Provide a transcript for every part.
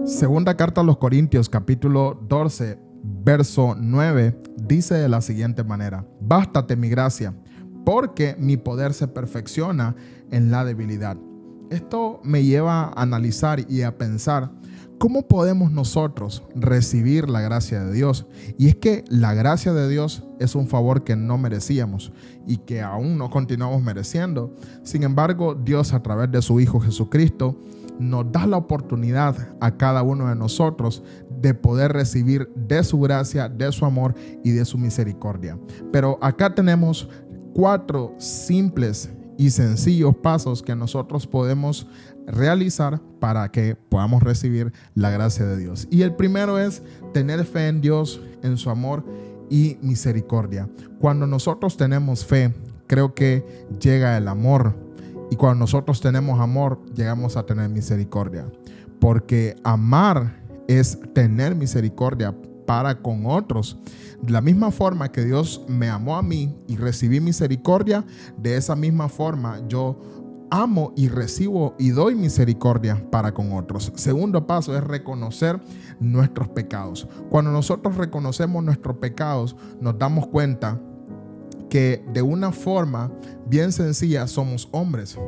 Segunda carta a los Corintios, capítulo 12, verso 9, dice de la siguiente manera: Bástate mi gracia, porque mi poder se perfecciona en la debilidad. Esto me lleva a analizar y a pensar cómo podemos nosotros recibir la gracia de Dios. Y es que la gracia de Dios es un favor que no merecíamos y que aún no continuamos mereciendo. Sin embargo, Dios, a través de su Hijo Jesucristo, nos da la oportunidad a cada uno de nosotros de poder recibir de su gracia, de su amor y de su misericordia. Pero acá tenemos 4 simples y sencillos pasos que nosotros podemos realizar para que podamos recibir la gracia de Dios. Y el primero es tener fe en Dios, en su amor y misericordia. Cuando nosotros tenemos fe, creo que llega el amor. Y cuando nosotros tenemos amor, llegamos a tener misericordia. Porque amar es tener misericordia para con otros. De la misma forma que Dios me amó a mí y recibí misericordia, de esa misma forma yo amo y recibo y doy misericordia para con otros. Segundo paso es reconocer nuestros pecados. Cuando nosotros reconocemos nuestros pecados, nos damos cuenta que de una forma bien sencilla somos hombres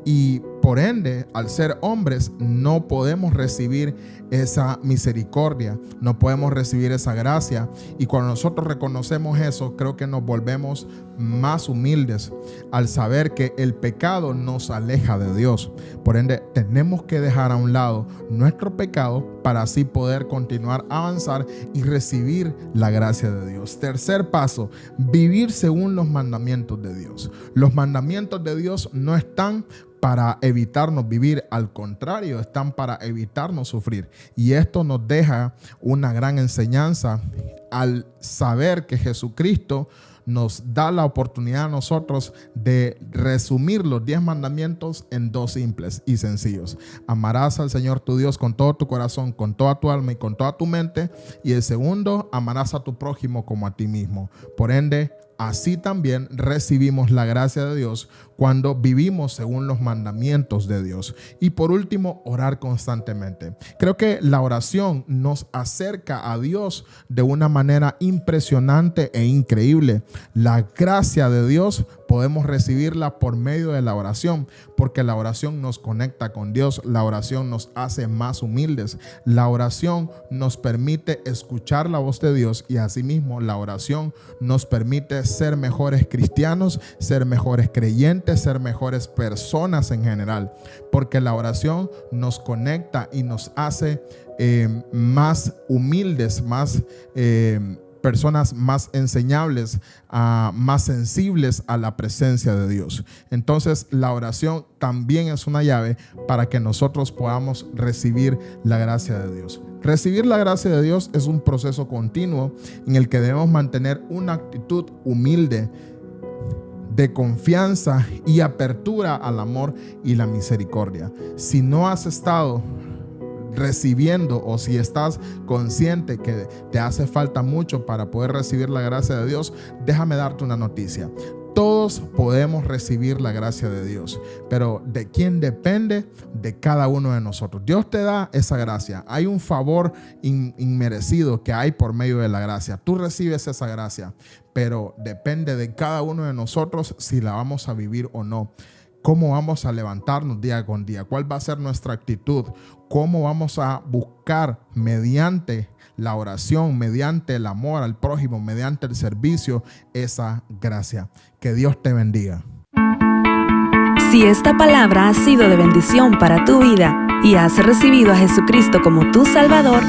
y por ende, al ser hombres, no podemos recibir esa misericordia, no podemos recibir esa gracia. Y cuando nosotros reconocemos eso, creo que nos volvemos más humildes al saber que el pecado nos aleja de Dios. Por ende, tenemos que dejar a un lado nuestro pecado para así poder continuar a avanzar y recibir la gracia de Dios. Tercer paso, vivir según los mandamientos de Dios. Los mandamientos de Dios no están para evitarnos vivir, al contrario, están para evitarnos sufrir. Y esto nos deja una gran enseñanza al saber que Jesucristo nos da la oportunidad a nosotros de resumir los 10 mandamientos en 2 simples y sencillos. Amarás al Señor tu Dios con todo tu corazón, con toda tu alma y con toda tu mente. Y el segundo, amarás a tu prójimo como a ti mismo. Por ende, así también recibimos la gracia de Dios cuando vivimos según los mandamientos de Dios. Y por último, orar constantemente. Creo que la oración nos acerca a Dios de una manera impresionante e increíble. La gracia de Dios podemos recibirla por medio de la oración, porque la oración nos conecta con Dios, la oración nos hace más humildes, la oración nos permite escuchar la voz de Dios y asimismo la oración nos permite ser mejores cristianos, ser mejores creyentes, ser mejores personas en general, porque la oración nos conecta y nos hace más humildes, más personas más enseñables, más sensibles a la presencia de Dios. Entonces, la oración también es una llave para que nosotros podamos recibir la gracia de Dios. Recibir la gracia de Dios es un proceso continuo en el que debemos mantener una actitud humilde, de confianza y apertura al amor y la misericordia. Si no has estado recibiendo o si estás consciente que te hace falta mucho para poder recibir la gracia de Dios, déjame darte una noticia. Todos podemos recibir la gracia de Dios, pero ¿de quién depende? De cada uno de nosotros. Dios te da esa gracia. Hay un favor inmerecido que hay por medio de la gracia. Tú recibes esa gracia, pero depende de cada uno de nosotros si la vamos a vivir o no. ¿Cómo vamos a levantarnos día con día? ¿Cuál va a ser nuestra actitud? ¿Cómo vamos a buscar mediante la oración, mediante el amor al prójimo, mediante el servicio, esa gracia? Que Dios te bendiga. Si esta palabra ha sido de bendición para tu vida y has recibido a Jesucristo como tu Salvador,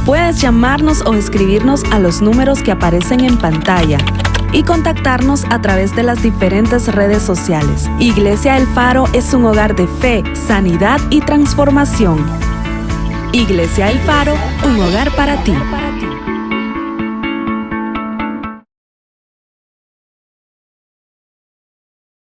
puedes llamarnos o escribirnos a los números que aparecen en pantalla y contactarnos a través de las diferentes redes sociales. Iglesia El Faro es un hogar de fe, sanidad y transformación. Iglesia El Faro, un hogar para ti.